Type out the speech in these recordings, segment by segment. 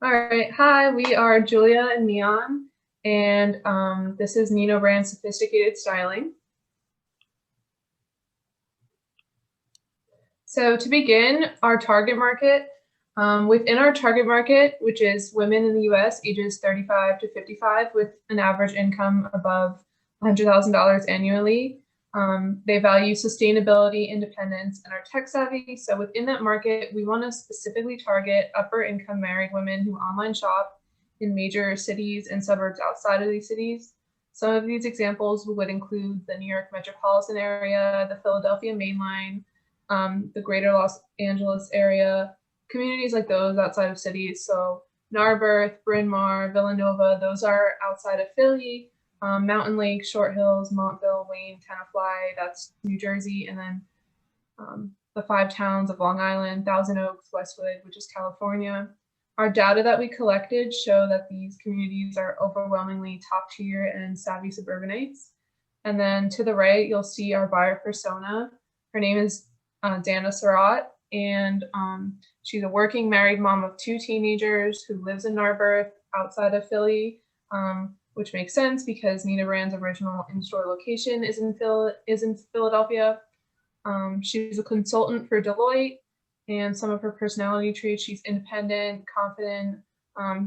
All right, hi, we are Julia and Neon, and this is NINObrand Sophisticated Styling. So to begin, our target market, within our target market, which is women in the US ages 35 to 55 with an average income above $100,000 annually, they value sustainability, independence, and are tech savvy. So within that market, we want to specifically target upper income married women who online shop in major cities and suburbs outside of these cities. Some of these examples would include the New York metropolitan area, the Philadelphia mainline, the greater Los Angeles area, communities like those outside of cities. So Narberth, Bryn Mawr, Villanova, those are outside of Philly. Mountain Lake, Short Hills, Montville, Wayne, Tenafly, that's New Jersey, and then the 5 towns of Long Island, Thousand Oaks, Westwood, which is California. Our data that we collected show that these communities are overwhelmingly top tier and savvy suburbanites. And then to the right, you'll see our buyer persona. Her name is Dana Surratt, and she's a working married mom of 2 teenagers who lives in Narberth outside of Philly, which makes sense because NINObrand's original in-store location is in Philadelphia. She's a consultant for Deloitte, and some of her personality traits, she's independent, confident,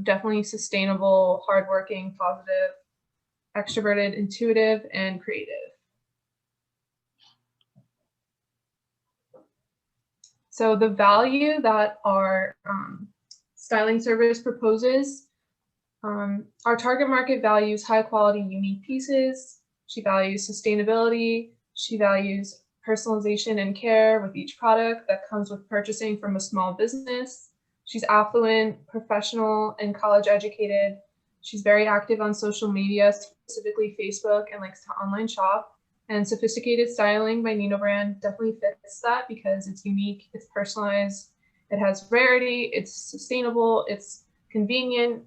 definitely sustainable, hardworking, positive, extroverted, intuitive, and creative. So the value that our styling service proposes, our target market values high quality, unique pieces. She values sustainability. She values personalization and care with each product that comes with purchasing from a small business. She's affluent, professional, and college educated. She's very active on social media, specifically Facebook, and likes to online shop. And Sophisticated Styling by NINObrand definitely fits that because it's unique, it's personalized, it has rarity, it's sustainable, it's convenient.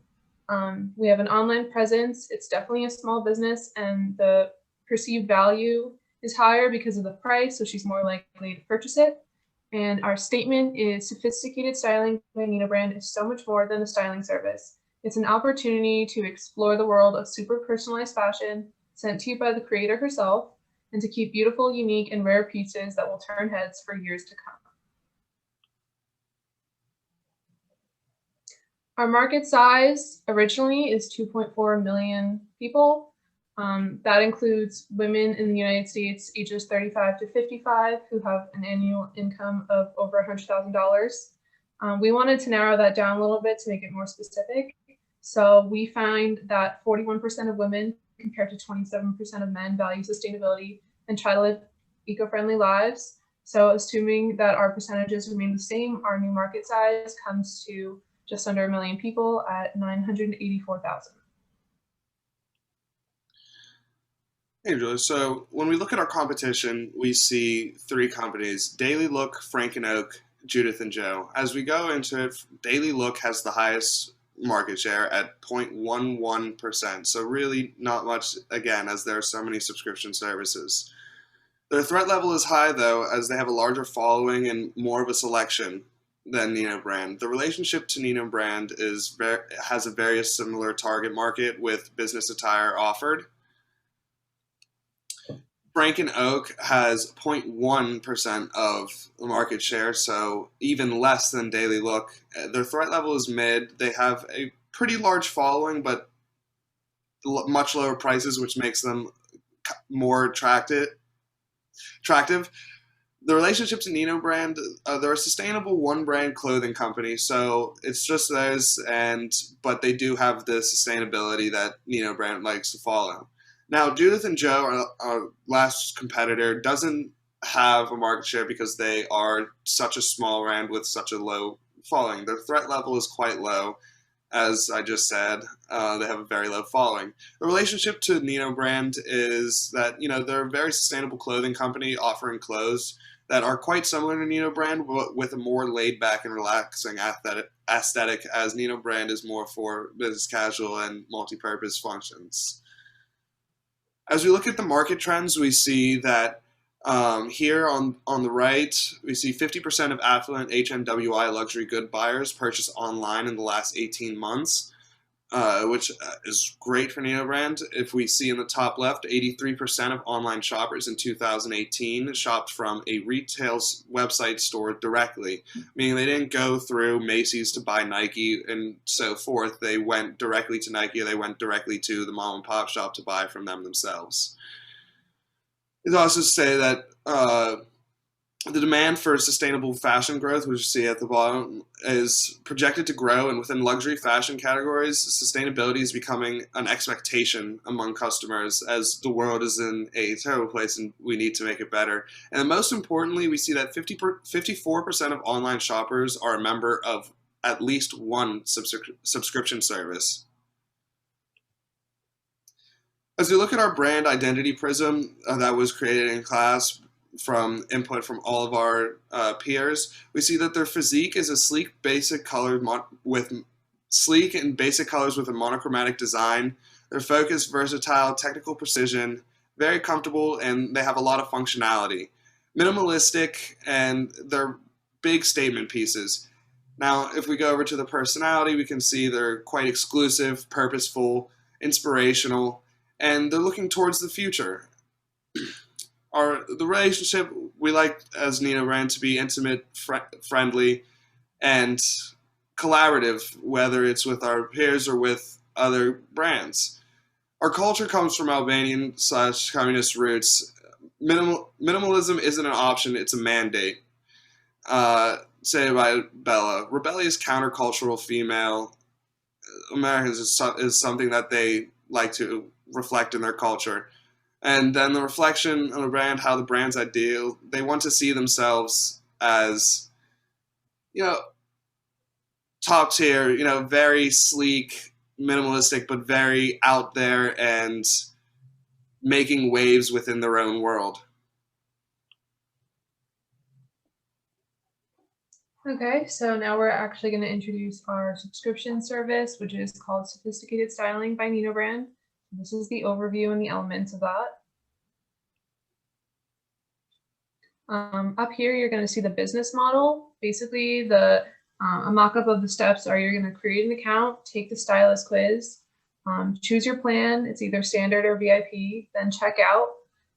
We have an online presence. It's definitely a small business, and the perceived value is higher because of the price, so she's more likely to purchase it. And our statement is Sophisticated Styling by NINObrand is so much more than a styling service. It's an opportunity to explore the world of super personalized fashion sent to you by the creator herself, and to keep beautiful, unique, and rare pieces that will turn heads for years to come. Our market size originally is 2.4 million people. That includes women in the United States ages 35 to 55 who have an annual income of over $100,000. We wanted to narrow that down a little bit to make it more specific. So we find that 41% of women compared to 27% of men value sustainability and try to live eco-friendly lives. So assuming that our percentages remain the same, our new market size comes to just under 1 million people at 984,000. Hey, Julia. So when we look at our competition, we see 3 companies: Daily Look, Frank and Oak, Judith and Joe. As we go into it, Daily Look has the highest market share at 0.11%. So really not much, again, as there are so many subscription services. Their threat level is high, though, as they have a larger following and more of a selection than NINObrand. The relationship to NINObrand has a very similar target market with business attire offered. Frank and Oak has 0.1% of the market share, so even less than Daily Look. Their threat level is mid. They have a pretty large following, but much lower prices, which makes them more attractive. The relationship to NINObrand, they're a sustainable one-brand clothing company, so it's just theirs, but they do have the sustainability that NINObrand likes to follow. Now, Judith and Joe, our last competitor, doesn't have a market share because they are such a small brand with such a low following. Their threat level is quite low, as I just said. They have a very low following. The relationship to NINObrand is that, they're a very sustainable clothing company offering clothes that are quite similar to NINObrand, but with a more laid-back and relaxing aesthetic, as NINObrand is more for business casual and multi-purpose functions. As we look at the market trends, we see that Here on the right, we see 50% of affluent HNWI luxury good buyers purchase online in the last 18 months, which is great for NINObrand. If we see in the top left, 83% of online shoppers in 2018 shopped from a retail website store directly, meaning they didn't go through Macy's to buy Nike and so forth. They went directly to Nike, or they went directly to the mom and pop shop to buy from them themselves. It also say that the demand for sustainable fashion growth, which you see at the bottom, is projected to grow, and within luxury fashion categories, sustainability is becoming an expectation among customers as the world is in a terrible place and we need to make it better. And most importantly, we see that 54% of online shoppers are a member of at least one subscription service. As we look at our brand identity prism that was created in class from input from all of our peers, we see that their physique is a sleek and basic colors with a monochromatic design. Their focus, versatile, technical precision, very comfortable, and they have a lot of functionality. Minimalistic, and they're big statement pieces. Now, if we go over to the personality, we can see they're quite exclusive, purposeful, inspirational, and they're looking towards the future. The relationship we like as NINObrand to be intimate, friendly, and collaborative, whether it's with our peers or with other brands. Our culture comes from Albanian/communist roots. Minimalism isn't an option, it's a mandate. Say by Bella, rebellious countercultural female Americans is something that they like to reflect in their culture. And then the reflection on the brand, how the brand's ideal, they want to see themselves as, top tier, very sleek, minimalistic, but very out there and making waves within their own world. Okay, so now we're actually going to introduce our subscription service, which is called Sophisticated Styling by NINObrand. This is the overview and the elements of that. Up here, you're going to see the business model. Basically, a mock-up of the steps are you're going to create an account, take the stylist quiz, choose your plan. It's either standard or VIP, then check out.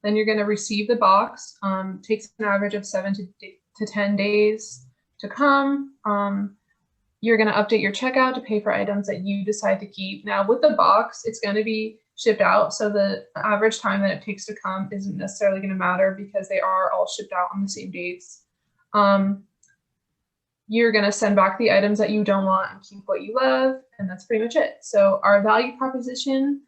Then you're going to receive the box. Takes an average of 7 to 10 days to come. You're going to update your checkout to pay for items that you decide to keep. Now, with the box, it's going to be shipped out, so the average time that it takes to come isn't necessarily going to matter because they are all shipped out on the same dates. You're going to send back the items that you don't want and keep what you love, and that's pretty much it. So our value proposition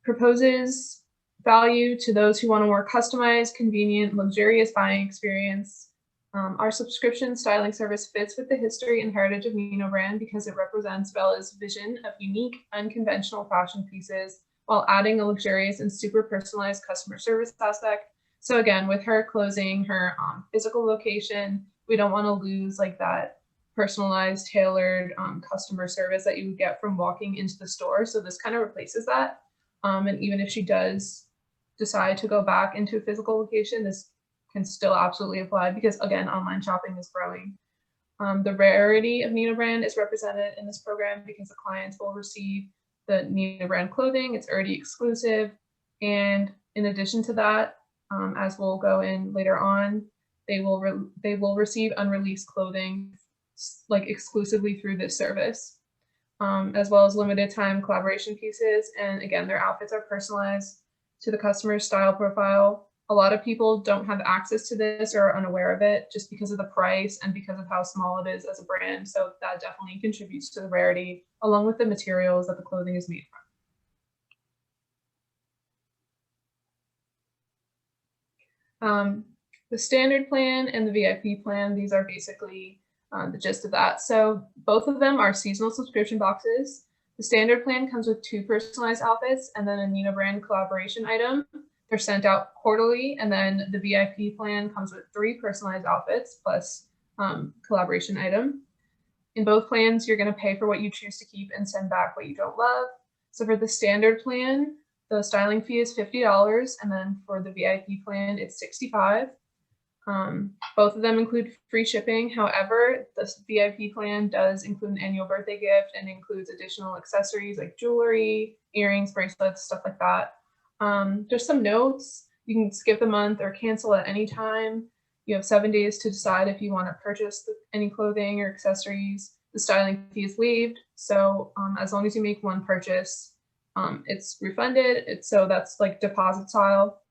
proposes value to those who want a more customized, convenient, luxurious buying experience. Our subscription styling service fits with the history and heritage of NINObrand because it represents Bella's vision of unique, unconventional fashion pieces while adding a luxurious and super personalized customer service aspect. So again, with her closing her physical location, we don't want to lose like that personalized, tailored customer service that you would get from walking into the store. So this kind of replaces that. And even if she does decide to go back into a physical location, this can still absolutely apply because, again, online shopping is growing. The rarity of NINObrand is represented in this program because the clients will receive the NINObrand clothing. It's already exclusive. And in addition to that, as we'll go in later on, they will receive unreleased clothing like exclusively through this service, as well as limited time collaboration pieces. And again, their outfits are personalized to the customer's style profile. A lot of people don't have access to this or are unaware of it just because of the price and because of how small it is as a brand. So that definitely contributes to the rarity, along with the materials that the clothing is made from. The standard plan and the VIP plan, these are basically the gist of that. So both of them are seasonal subscription boxes. The standard plan comes with 2 personalized outfits and then a NINObrand collaboration item. They're sent out quarterly, and then the VIP plan comes with 3 personalized outfits plus collaboration item. In both plans, you're going to pay for what you choose to keep and send back what you don't love. So for the standard plan, The styling fee is $50, and then for the VIP plan, it's $65. Both of them include free shipping. However, the VIP plan does include an annual birthday gift and includes additional accessories like jewelry, earrings, bracelets, stuff like that. Just some notes. You can skip the month or cancel at any time. You have 7 days to decide if you want to purchase any clothing or accessories. The styling fee is waived, so as long as you make one purchase, it's refunded. So that's like deposit style.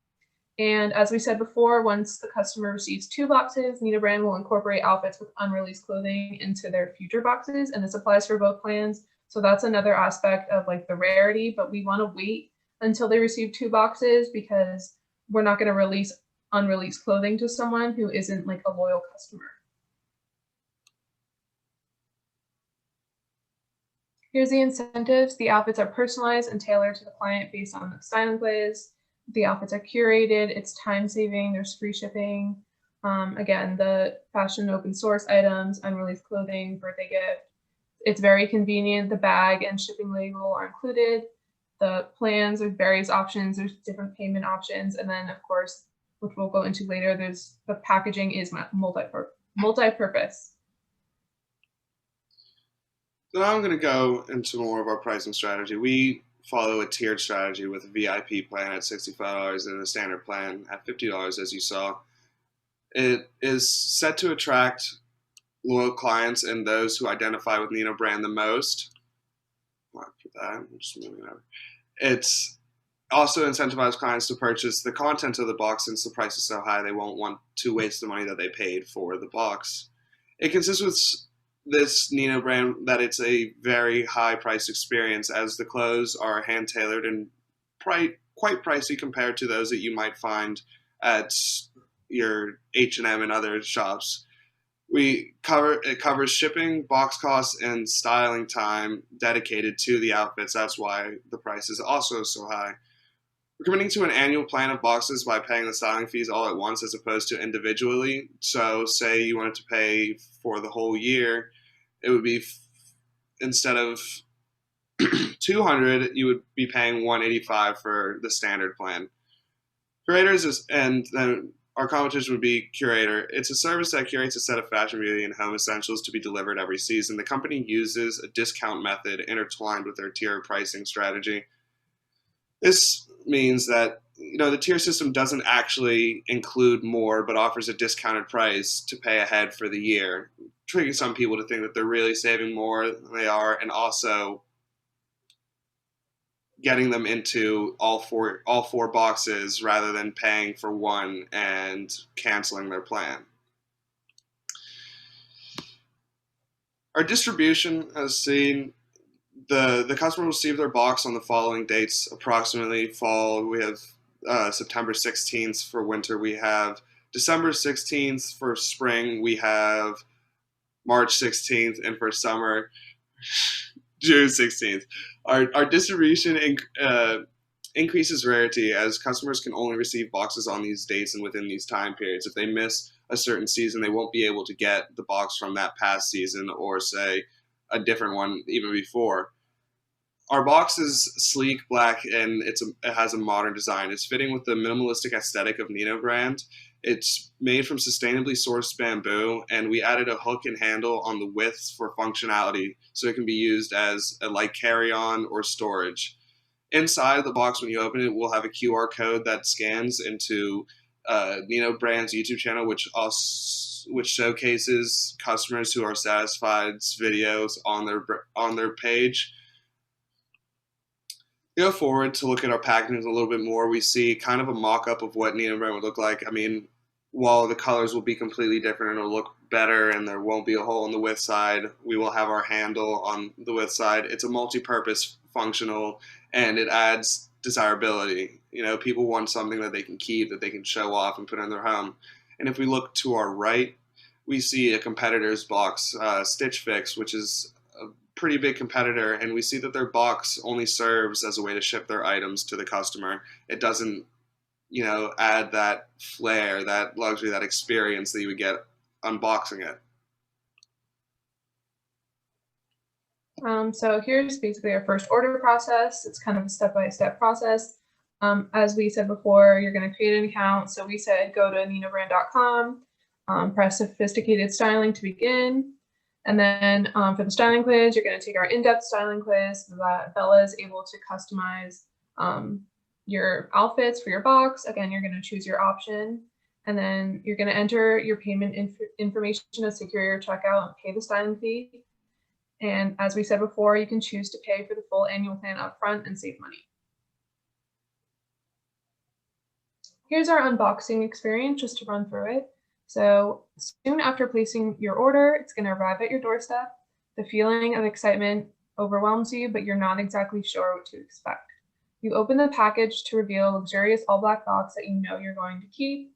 And as we said before, once the customer receives 2 boxes, NINObrand will incorporate outfits with unreleased clothing into their future boxes, and this applies for both plans. So that's another aspect of like the rarity, but we want to wait until they receive 2 boxes because we're not going to release unreleased clothing to someone who isn't like a loyal customer. Here's the incentives. The outfits are personalized and tailored to the client based on the styling glaze. The outfits are curated, it's time saving, there's free shipping. Again, the fashion open source items, unreleased clothing, birthday gift. It's very convenient. The bag and shipping label are included. The plans, there's various options, there's different payment options. And then of course, which we'll go into later, there's the packaging is multi-purpose. So now I'm going to go into more of our pricing strategy. We follow a tiered strategy with a VIP plan at $65 and a standard plan at $50, as you saw. It is set to attract loyal clients and those who identify with NINObrand the most. I'm just moving over. It's also incentivizes clients to purchase the content of the box since the price is so high they won't want to waste the money that they paid for the box. It consists with this NINObrand that it's a very high priced experience as the clothes are hand tailored and quite pricey compared to those that you might find at your H&M and other shops. It covers shipping, box costs, and styling time dedicated to the outfits. That's why the price is also so high. We're committing to an annual plan of boxes by paying the styling fees all at once as opposed to individually. So say you wanted to pay for the whole year, it would be instead of $200, you would be paying $185 for the standard plan. Curators and then our competition would be Curator. It's a service that curates a set of fashion, beauty, and home essentials to be delivered every season. The company uses a discount method intertwined with their tier pricing strategy. This means that the tier system doesn't actually include more, but offers a discounted price to pay ahead for the year, triggering some people to think that they're really saving more than they are, and also getting them into all four boxes rather than paying for one and canceling their plan. Our distribution, as seen, the customer will receive their box on the following dates. Approximately fall, we have September 16th for winter. We have December 16th for spring. We have March 16th, and for summer, June 16th. Our distribution increases rarity as customers can only receive boxes on these dates and within these time periods. If they miss a certain season, they won't be able to get the box from that past season or, say, a different one even before. Our box is sleek, black, and it has a modern design. It's fitting with the minimalistic aesthetic of NINObrand. It's made from sustainably sourced bamboo, and we added a hook and handle on the width for functionality, so it can be used as a light carry-on or storage. Inside the box, when you open it, we'll have a QR code that scans into NINObrand's YouTube channel, which showcases customers who are satisfie's videos on their page. Go forward to look at our packaging a little bit more. We see kind of a mock-up of what NINObrand would look like. I mean, while the colors will be completely different and it'll look better and there won't be a hole on the width side, we will have our handle on the width side. It's a multi-purpose, functional, and it adds desirability. People want something that they can keep, that they can show off and put in their home. And if we look to our right, we see a competitor's box, Stitch Fix, which is a pretty big competitor, and we see that their box only serves as a way to ship their items to the customer. It doesn't, add that flair, that luxury, that experience that you would get unboxing it. So here's basically our first order process. It's kind of a step-by-step process. As we said before, you're going to create an account. So we said go to ninobrand.com, press sophisticated styling to begin. And then for the styling quiz, you're going to take our in-depth styling quiz so that Bella is able to customize your outfits for your box. Again, you're going to choose your option. And then you're going to enter your payment information to secure your checkout and pay the styling fee. And as we said before, you can choose to pay for the full annual plan upfront and save money. Here's our unboxing experience, just to run through it. So soon after placing your order, it's going to arrive at your doorstep. The feeling of excitement overwhelms you, but you're not exactly sure what to expect. You open the package to reveal a luxurious all-black box that you know you're going to keep.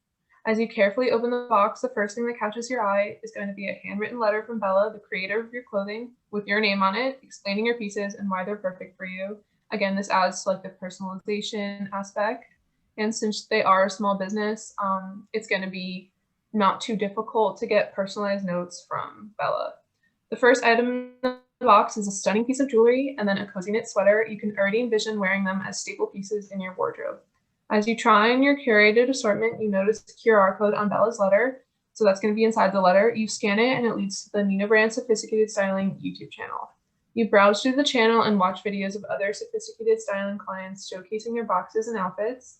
As you carefully open the box, the first thing that catches your eye is going to be a handwritten letter from Bella, the creator of your clothing, with your name on it, explaining your pieces and why they're perfect for you. Again, this adds to like the personalization aspect. And since they are a small business, it's going to be not too difficult to get personalized notes from Bella. The first item in the box is a stunning piece of jewelry and then a cozy knit sweater. You can already envision wearing them as staple pieces in your wardrobe. As you try on your curated assortment, you notice the QR code on Bella's letter. So that's going to be inside the letter. You scan it and it leads to the NINObrand Sophisticated Styling YouTube channel. You browse through the channel and watch videos of other sophisticated styling clients showcasing their boxes and outfits.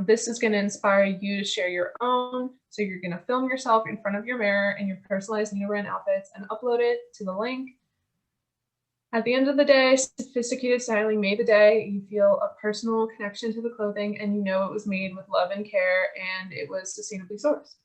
This is going to inspire you to share your own. So you're going to film yourself in front of your mirror in your personalized NINObrand outfits and upload it to the link. At the end of the day, sophisticated styling made the day. You feel a personal connection to the clothing and you know it was made with love and care and it was sustainably sourced.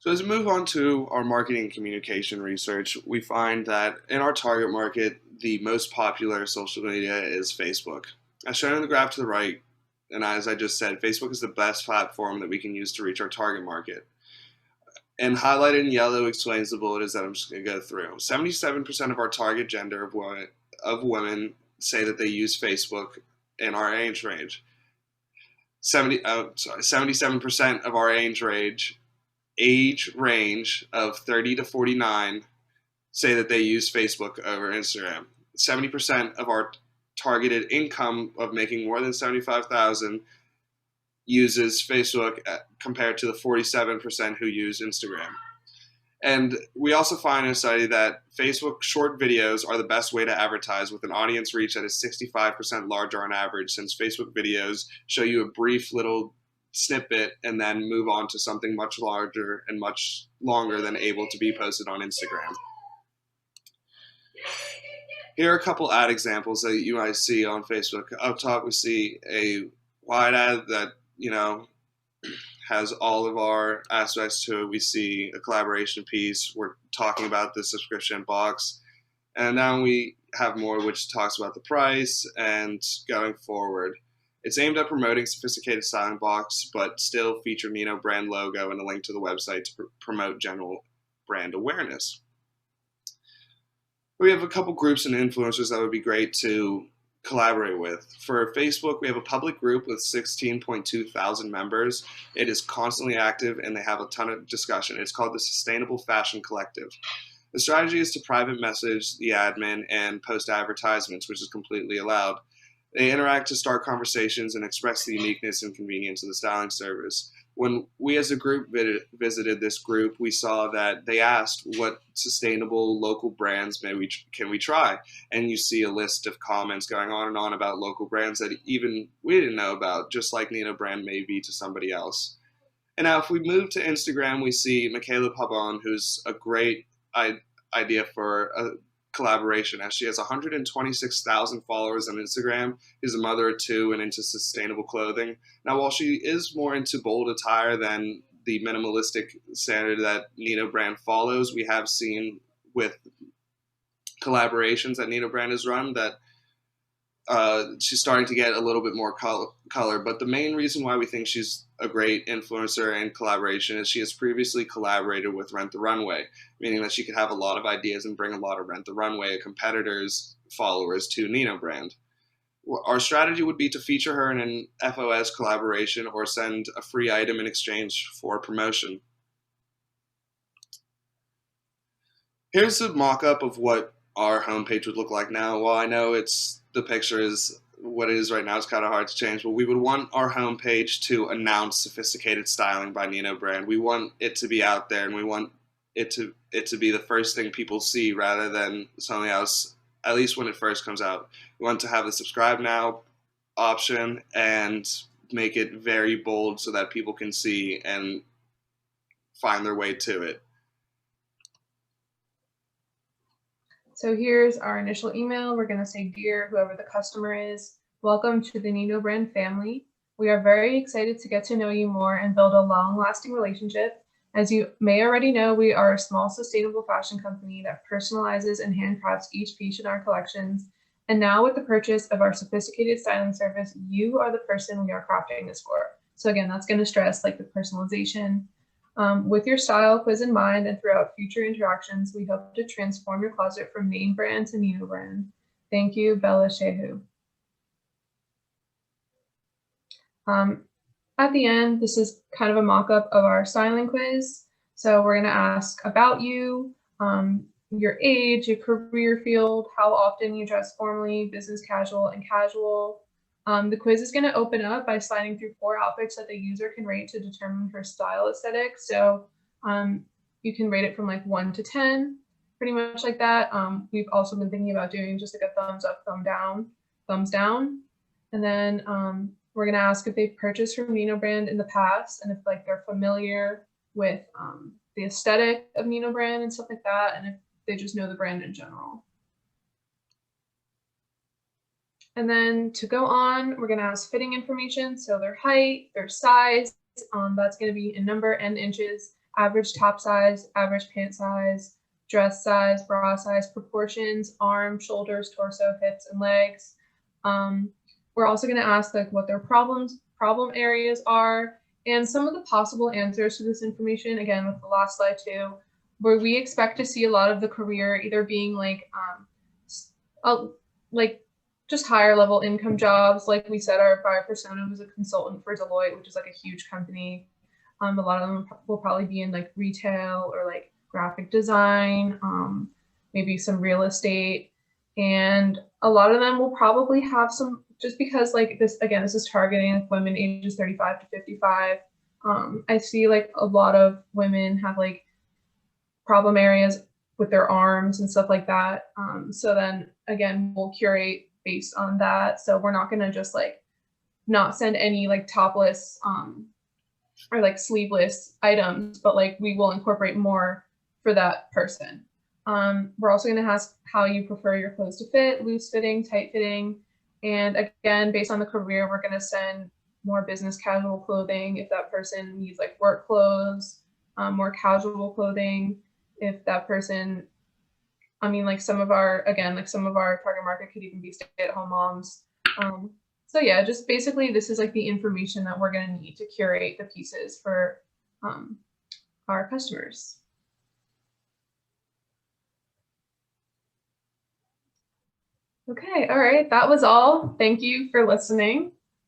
So as we move on to our marketing and communication research, we find that in our target market, the most popular social media is Facebook. As shown in the graph to the right, and as I just said, Facebook is the best platform that we can use to reach our target market. And highlighted in yellow explains the bullet that I'm just going to go through. 77% of our target gender of women say that they use Facebook in our age range. 77% of our age range of 30 to 49 say that they use Facebook over Instagram. 70% of our targeted income of making more than $75,000 uses Facebook compared to the 47% who use Instagram. And we also find in a study that Facebook short videos are the best way to advertise, with an audience reach that is 65% larger on average, since Facebook videos show you a brief little snippet and then move on to something much larger and much longer than able to be posted on Instagram. Here are a couple ad examples that you might see on Facebook. Up top, we see a wide ad that, has all of our aspects to it. We see a collaboration piece. We're talking about the subscription box. And now we have more which talks about the price and going forward. It's aimed at promoting sophisticated styling box, but still feature NINObrand logo and a link to the website to promote general brand awareness. We have a couple groups and influencers that would be great to collaborate with. For Facebook, we have a public group with 16.2 thousand members. It is constantly active and they have a ton of discussion. It's called the Sustainable Fashion Collective. The strategy is to private message the admin and post advertisements, which is completely allowed. They interact to start conversations and express the uniqueness and convenience of the styling service. When we as a group visited this group, we saw that they asked what sustainable local brands can we try? And you see a list of comments going on and on about local brands that even we didn't know about, just like NINObrand may be to somebody else. And now if we move to Instagram, we see Michaela Pabon, who's a great idea for a collaboration, as she has 126,000 followers on Instagram. She's a mother of two and into sustainable clothing. Now, while she is more into bold attire than the minimalistic standard that NINObrand follows, we have seen with collaborations that NINObrand has run that she's starting to get a little bit more color. But the main reason why we think she's a great influencer and collaboration is she has previously collaborated with Rent the Runway, meaning that she could have a lot of ideas and bring a lot of Rent the Runway, a competitor's followers, to NINObrand. Our strategy would be to feature her in an FOS collaboration or send a free item in exchange for promotion. Here's a mock-up of what our homepage would look like now. Well, I know the picture is what it is right now. It's kind of hard to change, but we would want our homepage to announce sophisticated styling by NINObrand. We want it to be out there, and we want it to be the first thing people see rather than something else. At least when it first comes out, we want to have the subscribe now option and make it very bold so that people can see and find their way to it. So here's our initial email. We're going to say, dear whoever the customer is, welcome to the NINObrand family. We are very excited to get to know you more and build a long-lasting relationship. As you may already know, we are a small sustainable fashion company that personalizes and handcrafts each piece in our collections. And now with the purchase of our sophisticated styling service, you are the person we are crafting this for. So again, that's going to stress like the personalization. With your style quiz in mind and throughout future interactions, we hope to transform your closet from name brand to NINObrand. Thank you, Bella Shehu. At the end, this is kind of a mock-up of our styling quiz. So we're going to ask about you, your age, your career field, how often you dress formally, business casual, and casual. The quiz is going to open up by sliding through 4 outfits that the user can rate to determine her style aesthetic. So you can rate it from like 1 to 10, pretty much like that. We've also been thinking about doing just like a thumbs up, thumbs down. And then we're going to ask if they've purchased from NINObrand in the past and if like they're familiar with the aesthetic of NINObrand and stuff like that, and if they just know the brand in general. And then to go on, we're going to ask fitting information. So their height, their size, that's going to be in number and inches, average top size, average pant size, dress size, bra size, proportions, arms, shoulders, torso, hips, and legs. We're also going to ask like what their problem areas are, and some of the possible answers to this information, again, with the last slide too, where we expect to see a lot of the career either being like just higher level income jobs. Like we said, our buyer persona was a consultant for Deloitte, which is like a huge company. A lot of them will probably be in like retail or like graphic design, maybe some real estate. And a lot of them will probably have some, just because like this, again, this is targeting women ages 35 to 55. I see like a lot of women have like problem areas with their arms and stuff like that. So then again, we'll curate based on that. So we're not going to just like not send any like topless or like sleeveless items, but like we will incorporate more for that person. We're also going to ask how you prefer your clothes to fit, loose fitting, tight fitting. And again, based on the career, we're going to send more business casual clothing if that person needs like work clothes, more casual clothing if that person, I mean, like some of our target market could even be stay-at-home moms. So yeah, just basically this is like the information that we're going to need to curate the pieces for our customers. Okay, all right, that was all. Thank you for listening.